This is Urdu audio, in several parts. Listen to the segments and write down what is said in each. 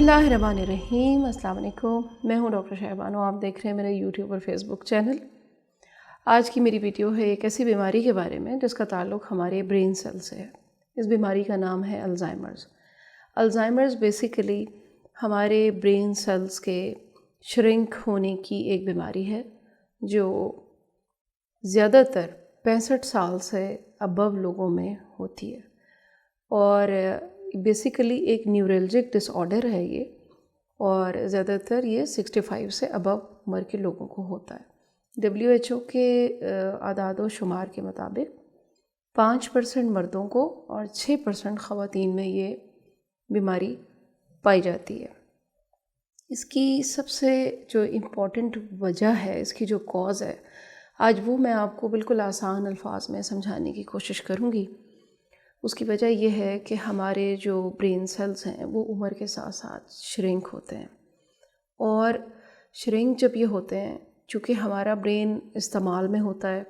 اللہ الرحمن الرحیم۔ السلام علیکم، میں ہوں ڈاکٹر شہبانو، آپ دیکھ رہے ہیں میرے یوٹیوب اور فیس بک چینل۔ آج کی میری ویڈیو ہے ایک ایسی بیماری کے بارے میں جس کا تعلق ہمارے برین سیل سے ہے۔ اس بیماری کا نام ہے الزائمرز۔ الزائمرز بیسیکلی ہمارے برین سیلز کے شرنک ہونے کی ایک بیماری ہے جو زیادہ تر 65 سال سے ابو لوگوں میں ہوتی ہے، اور بیسیکلی ایک نیورولجک ڈس آرڈر ہے یہ، اور زیادہ تر یہ 65 سے ابو عمر کے لوگوں کو ہوتا ہے۔ WHO کے اعداد و شمار کے مطابق 5% مردوں کو اور 6% خواتین میں یہ بیماری پائی جاتی ہے۔ اس کی سب سے جو امپورٹنٹ وجہ ہے، اس کی جو کاز ہے، آج وہ میں آپ کو بالکل آسان الفاظ میں سمجھانے کی کوشش کروں گی۔ اس کی وجہ یہ ہے کہ ہمارے جو برین سیلز ہیں وہ عمر کے ساتھ ساتھ شرنک ہوتے ہیں، اور شرنک جب یہ ہوتے ہیں، چونکہ ہمارا برین استعمال میں ہوتا ہے،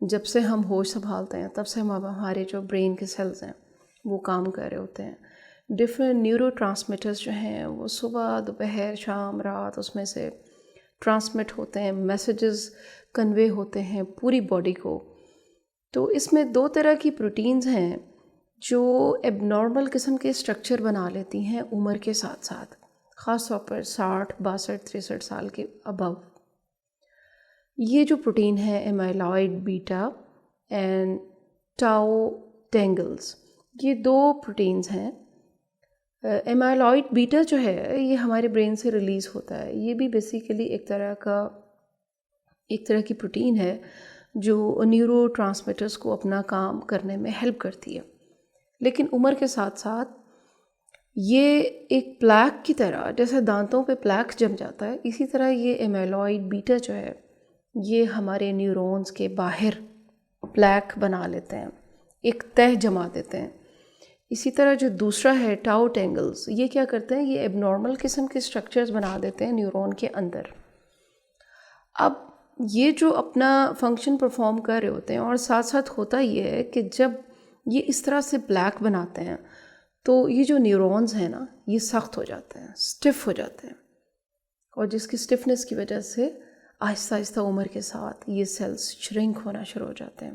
جب سے ہم ہوش سنبھالتے ہیں تب سے ہمارے جو برین کے سیلز ہیں وہ کام کر رہے ہوتے ہیں۔ ڈفرینٹ نیورو ٹرانسمیٹرز جو ہیں وہ صبح، دوپہر، شام، رات اس میں سے ٹرانسمٹ ہوتے ہیں، میسیجز کنوے ہوتے ہیں پوری باڈی کو۔ تو اس میں 2 طرح کی پروٹینز ہیں جو ایب نارمل قسم کے اسٹرکچر بنا لیتی ہیں عمر کے ساتھ ساتھ، خاص طور پر 60، 62، 63 سال کے ابو۔ یہ جو پروٹین ہے ایمائلوئڈ بیٹا اینڈ ٹاؤ ٹینگلز، یہ 2 پروٹینز ہیں۔ ایمائلوئڈ بیٹا جو ہے یہ ہمارے برین سے ریلیز ہوتا ہے، یہ بھی بیسیکلی ایک طرح کی پروٹین ہے جو نیورو ٹرانسمیٹرز کو اپنا کام کرنے میں ہیلپ کرتی ہے۔ لیکن عمر کے ساتھ ساتھ یہ ایک پلیک کی طرح، جیسے دانتوں پہ پلیک جم جاتا ہے، اسی طرح یہ ایمائلوئڈ بیٹا جو ہے یہ ہمارے نیورونز کے باہر پلیک بنا لیتے ہیں، ایک تہہ جما دیتے ہیں۔ اسی طرح جو دوسرا ہے ٹاؤ ٹینگلز، یہ کیا کرتے ہیں، یہ ایب نارمل قسم کے اسٹرکچرز بنا دیتے ہیں نیورون کے اندر۔ اب یہ جو اپنا فنکشن پرفارم کر رہے ہوتے ہیں، اور ساتھ ساتھ ہوتا یہ ہے کہ جب یہ اس طرح سے بلیک بناتے ہیں تو یہ جو نیورونز ہیں نا یہ سخت ہو جاتے ہیں، سٹف ہو جاتے ہیں، اور جس کی سٹفنس کی وجہ سے آہستہ آہستہ عمر کے ساتھ یہ سیلز شرنک ہونا شروع ہو جاتے ہیں،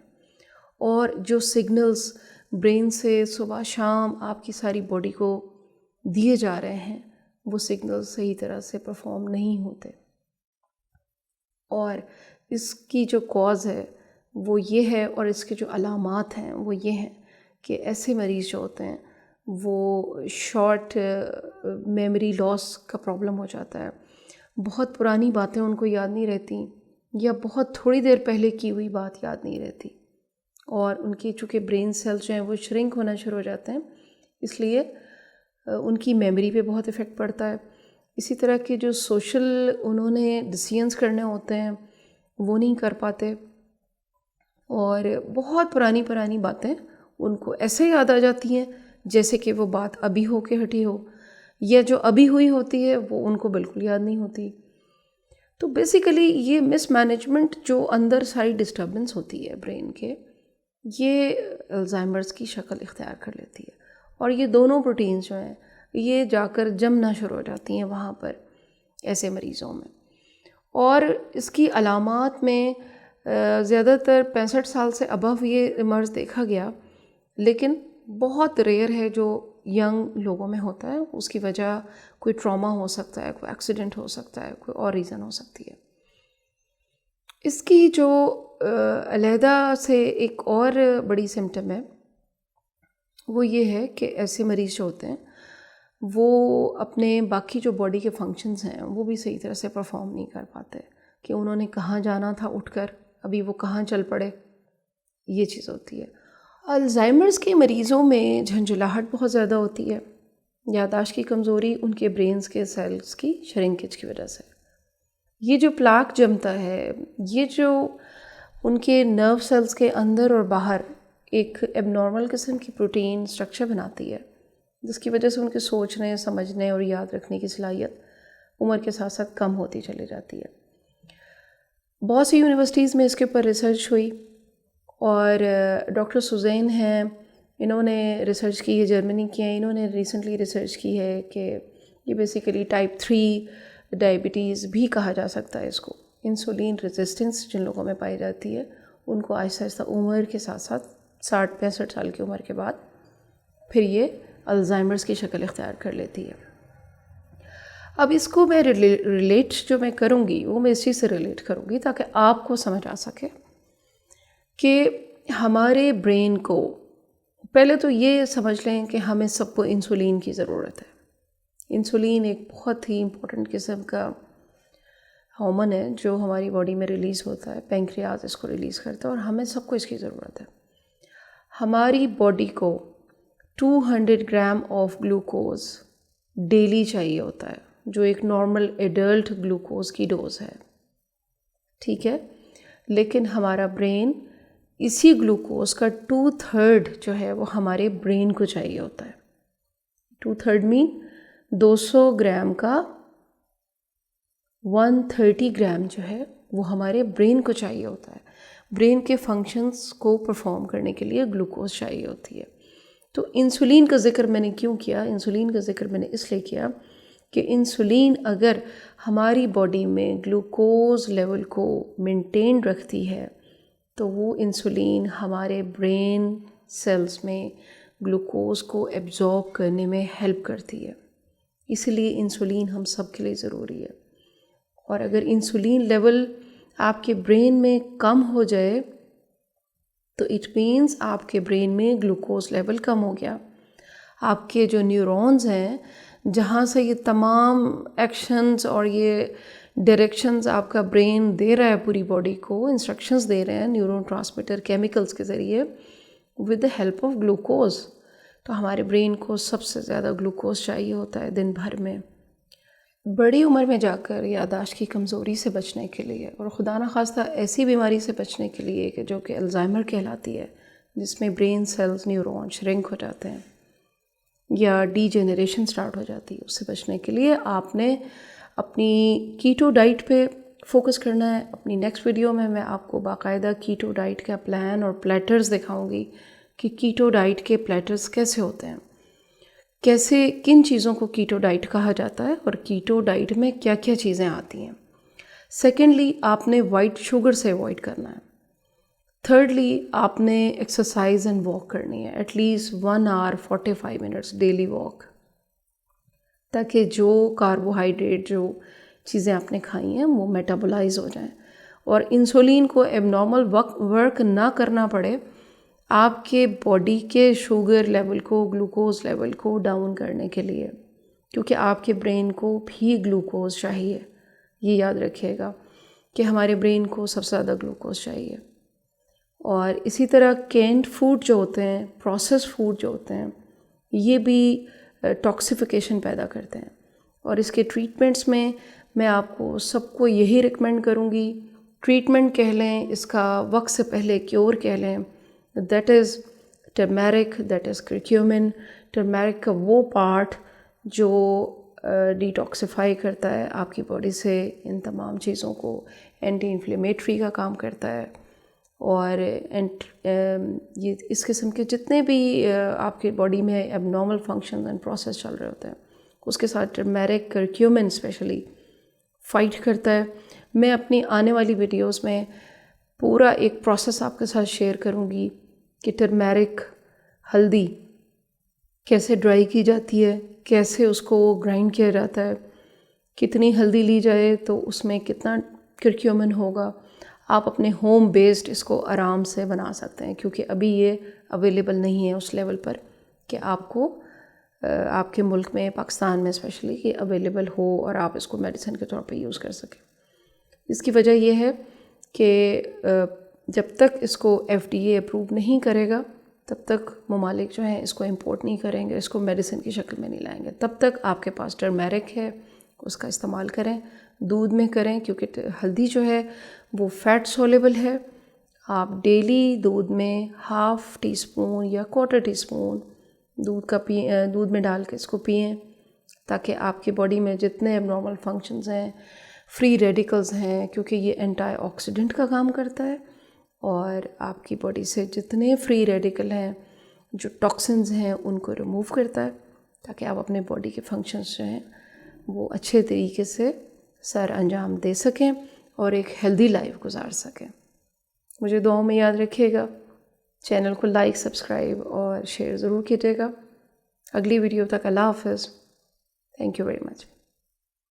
اور جو سگنلز برین سے صبح شام آپ کی ساری باڈی کو دیے جا رہے ہیں وہ سگنلز صحیح طرح سے پرفارم نہیں ہوتے۔ اور اس کی جو کاز ہے وہ یہ ہے، اور اس کے جو علامات ہیں وہ یہ ہیں کہ ایسے مریض جو ہوتے ہیں وہ شارٹ میموری لاس کا پرابلم ہو جاتا ہے، بہت پرانی باتیں ان کو یاد نہیں رہتی، یا بہت تھوڑی دیر پہلے کی ہوئی بات یاد نہیں رہتی، اور ان کی چونکہ برین سیلز جو ہیں وہ شرنک ہونا شروع ہو جاتے ہیں، اس لیے ان کی میموری پہ بہت افیکٹ پڑتا ہے۔ اسی طرح کے جو سوشل انہوں نے ڈیسیژنز کرنے ہوتے ہیں وہ نہیں کر پاتے، اور بہت پرانی باتیں ان کو ایسے یاد آ جاتی ہیں جیسے کہ وہ بات ابھی ہو کے ہٹی ہو، یا جو ابھی ہوئی ہوتی ہے وہ ان کو بالکل یاد نہیں ہوتی۔ تو بیسیکلی یہ مس مینجمنٹ جو اندر ساری ڈسٹربنس ہوتی ہے برین کے، یہ الزائمرز کی شکل اختیار کر لیتی ہے، اور یہ دونوں پروٹینز جو ہیں یہ جا کر جمنا شروع ہو جاتی ہیں وہاں پر ایسے مریضوں میں۔ اور اس کی علامات میں زیادہ تر 65 سال سے ابو یہ مرض دیکھا گیا، لیکن بہت ریئر ہے جو ینگ لوگوں میں ہوتا ہے۔ اس کی وجہ کوئی ٹراما ہو سکتا ہے، کوئی ایکسیڈنٹ ہو سکتا ہے، کوئی اور ریزن ہو سکتی ہے۔ اس کی جو علیحدہ سے ایک اور بڑی سمٹم ہے وہ یہ ہے کہ ایسے مریض جو ہوتے ہیں وہ اپنے باقی جو باڈی کے فنکشنز ہیں وہ بھی صحیح طرح سے پرفارم نہیں کر پاتے، کہ انہوں نے کہاں جانا تھا اٹھ کر ابھی وہ کہاں چل پڑے، یہ چیز ہوتی ہے۔ الزائمرز کے مریضوں میں جھنجھلاہٹ بہت زیادہ ہوتی ہے، یادداشت کی کمزوری ان کے برینز کے سیلز کی شرنکیج کی وجہ سے۔ یہ جو پلاک جمتا ہے، یہ جو ان کے نرو سیلز کے اندر اور باہر ایک ایب نارمل قسم کی پروٹین اسٹرکچر بناتی ہے، جس کی وجہ سے ان کے سوچنے، سمجھنے اور یاد رکھنے کی صلاحیت عمر کے ساتھ ساتھ کم ہوتی چلی جاتی ہے۔ بہت سی یونیورسٹیز میں اس کے اوپر ریسرچ ہوئی، اور ڈاکٹر سوزین ہیں، انہوں نے ریسرچ کی ہے، جرمنی کی ہیں، انہوں نے ریسنٹلی ریسرچ کی ہے کہ یہ بیسیکلی ٹائپ 3 ڈائبٹیز بھی کہا جا سکتا ہے اس کو. انسولین ریزسٹنس جن لوگوں میں پائی جاتی ہے ان کو آہستہ آہستہ عمر کے ساتھ ساتھ 60-65 سال کی عمر کے بعد پھر یہ الزائمرس کی شکل اختیار کر لیتی ہے. اب اس کو میں ریلیٹ جو میں کروں گی وہ میں اس چیز سے ریلیٹ کروں گی تاکہ آپ کو سمجھ آ سکے کہ ہمارے برین کو پہلے تو یہ سمجھ لیں کہ ہمیں سب کو انسولین کی ضرورت ہے. انسولین ایک بہت ہی امپورٹنٹ قسم کا ہارمون ہے جو ہماری باڈی میں ریلیز ہوتا ہے. پینکریاز اس کو ریلیز کرتا ہے اور ہمیں سب کو اس کی ضرورت ہے. ہماری باڈی کو 200 گرام آف گلوکوز ڈیلی چاہیے ہوتا ہے جو ایک نارمل ایڈلٹ گلوکوز کی ڈوز ہے. ٹھیک ہے، لیکن ہمارا برین اسی گلوکوز کا 2/3 جو ہے وہ ہمارے برین کو چاہیے ہوتا ہے. 2/3 مین 200 گرام کا 130 گرام جو ہے وہ ہمارے برین کو چاہیے ہوتا ہے. برین کے فنکشنز کو پرفارم کرنے کے لیے گلوکوز چاہیے ہوتی ہے. تو انسولین کا ذکر میں نے کیوں کیا؟ انسولین کا ذکر میں نے اس لیے کیا کہ انسولین اگر ہماری باڈی میں گلوکوز لیول کو مینٹین رکھتی ہے تو وہ انسولین ہمارے برین سیلز میں گلوکوز کو ایبزارب کرنے میں ہیلپ کرتی ہے. اس لیے انسولین ہم سب کے لیے ضروری ہے. اور اگر انسولین لیول آپ کے برین میں کم ہو جائے تو اٹ مینس آپ کے برین میں گلوکوز لیول کم ہو گیا. آپ کے جو نیورونز ہیں جہاں سے یہ تمام ایکشنز اور یہ ڈائریکشنز آپ کا برین دے رہا ہے پوری باڈی کو، انسٹرکشنز دے رہے ہیں نیورون ٹرانسمیٹر کیمیکلز کے ذریعے with the help of glucose. تو ہمارے برین کو سب سے زیادہ گلوکوز چاہیے ہوتا ہے دن بھر میں. بڑی عمر میں جا کر یادداشت کی کمزوری سے بچنے کے لیے اور خدا نخواستہ ایسی بیماری سے بچنے کے لیے کہ جو کہ الزائمر کہلاتی ہے، جس میں برین سیلز نیورون شرنک ہو جاتے ہیں یا ڈی جنریشن سٹارٹ ہو جاتی ہے، اس سے بچنے کے لیے آپ نے اپنی کیٹو ڈائٹ پہ فوکس کرنا ہے. اپنی نیکسٹ ویڈیو میں آپ کو باقاعدہ کیٹو ڈائٹ کا پلان اور پلیٹرز دکھاؤں گی کہ کیٹو ڈائٹ کے پلیٹرز کیسے ہوتے ہیں، کیسے کن چیزوں کو کیٹو ڈائٹ کہا جاتا ہے اور کیٹو ڈائٹ میں کیا کیا چیزیں آتی ہیں. سیکنڈلی آپ نے وائٹ شوگر سے اوائڈ کرنا ہے. تھرڈلی آپ نے ایکسرسائز اینڈ واک کرنی ہے، at least 1 hour 45 minutes daily walk, تاکہ جو کاربوہائیڈریٹ جو چیزیں آپ نے کھائی ہیں وہ میٹابولائز ہو جائیں اور انسولین کو ایب نارمل ورک نہ کرنا پڑے آپ کے باڈی کے شوگر لیول کو، گلوکوز لیول کو ڈاؤن کرنے کے لیے، کیونکہ آپ کے برین کو بھی گلوکوز چاہیے. یہ یاد رکھیے گا کہ ہمارے برین کو سب سے زیادہ گلوکوز چاہیے. اور اسی طرح کینڈ فوڈ جو ہوتے ہیں، پروسیس فوڈ جو ہوتے ہیں، یہ بھی ٹاکسیفیکیشن پیدا کرتے ہیں. اور اس کے ٹریٹمنٹس میں آپ کو سب کو یہی ریکمینڈ کروں گی، ٹریٹمنٹ کہہ لیں، اس کا وقت سے پہلے کیور کہہ لیں، that is turmeric, that is curcumin. Turmeric کا وہ پارٹ جو ڈیٹاکسیفائی کرتا ہے آپ کی باڈی سے ان تمام چیزوں کو، اینٹی انفلیمیٹری کا کام کرتا ہے. اور یہ اس قسم کے جتنے بھی آپ کی باڈی میں ایب نارمل فنکشن اینڈ پروسیس چل رہے ہوتے ہیں اس کے ساتھ ٹرمیرک، کرکیومن اسپیشلی فائٹ کرتا ہے. میں اپنی آنے والی ویڈیوز میں پورا ایک پروسیس آپ کے ساتھ شیئر کروں گی کہ ٹرمیرک ہلدی کیسے ڈرائی کی جاتی ہے، کیسے اس کو گرائنڈ کیا جاتا ہے، کتنی ہلدی لی جائے تو اس میں کتنا کرکیومن ہوگا. آپ اپنے ہوم بیسڈ اس کو آرام سے بنا سکتے ہیں کیونکہ ابھی یہ اویلیبل نہیں ہے اس لیول پر کہ آپ کو آپ کے ملک میں، پاکستان میں اسپیشلی، یہ اویلیبل ہو اور آپ اس کو میڈیسن کے طور پہ یوز کر سکیں. اس کی وجہ یہ ہے کہ جب تک اس کو FDA اپروو نہیں کرے گا تب تک ممالک جو ہیں اس کو امپورٹ نہیں کریں گے، اس کو میڈیسن کی شکل میں نہیں لائیں گے. تب تک آپ کے پاس ٹرمیرک ہے، اس کا استعمال کریں، دودھ میں کریں کیونکہ ہلدی جو ہے وہ فیٹ سولیبل ہے. آپ ڈیلی دودھ میں 1/2 teaspoon یا 1/4 teaspoon دودھ میں ڈال کے اس کو پئیں تاکہ آپ کی باڈی میں جتنے اب نارمل فنکشنز ہیں، فری ریڈیکلز ہیں، کیونکہ یہ اینٹی آکسیڈنٹ کا کام کرتا ہے اور آپ کی باڈی سے جتنے فری ریڈیکل ہیں، جو ٹاکسنز ہیں، ان کو ریموو کرتا ہے تاکہ آپ اپنے باڈی کے فنکشنز جو ہیں وہ اچھے طریقے سے سر انجام دے سکیں اور ایک ہیلدی لائف گزار سکیں. مجھے دعاؤں میں یاد رکھیے گا. چینل کو لائک، سبسکرائب اور شیئر ضرور کیجیے گا. اگلی ویڈیو تک اللہ حافظ. Thank you very much.